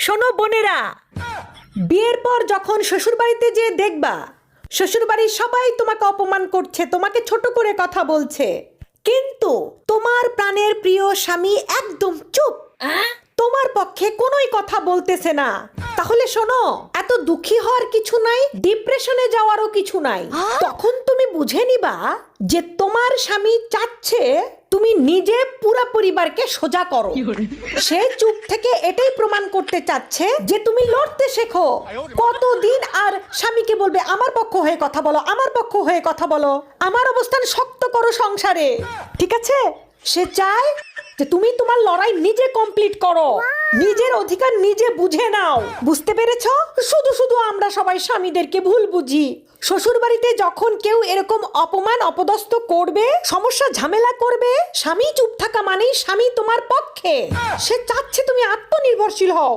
শোনো বোনেরা, বিয়ের পর যখন শ্বশুরবাড়িতে যেয়ে দেখবা শ্বশুরবাড়ির সবাই তোমাকে অপমান করছে, তোমাকে ছোট করে কথা বলছে, কিন্তু তোমার প্রাণের প্রিয় স্বামী একদম চুপ, তোমার পক্ষে কোনোই কথা বলতেছে না, তাহলে শোনো, এত দুঃখী হওয়ার কিছু নাই, ডিপ্রেশনে যাওয়ারও কিছু নাই। তখন তুমি বুঝে নিবা যে তোমার স্বামী চাচ্ছে তুমি নিজে পুরো পরিবারকে সোজা করো। সে চুপ থেকে এটাই প্রমাণ করতে চাচ্ছে যে তুমি লড়তে শেখো। কতদিন আর স্বামীকে বলবে আমার পক্ষ হয়ে কথা বলো, আমার পক্ষ হয়ে কথা বলো, আমার অবস্থান শক্ত করো সংসারে, ঠিক আছে? সে চায় যে তুমি তোমার লড়াই নিজে কমপ্লিট করো, নিজের অধিকার নিজে বুঝে নাও। বুঝতে পেরেছো? শুধু শুধু আমরা সবাই স্বামীদেরকে ভুল বুঝি। শ্বশুর বাড়িতে যখন কেউ এরকম অপমান অপদস্থ করবে, সমস্যা ঝামেলা করবে, স্বামী চুপ থাকা মানেই স্বামী তোমার পক্ষে। সে চাচ্ছে তুমি আত্মনির্ভরশীল হও।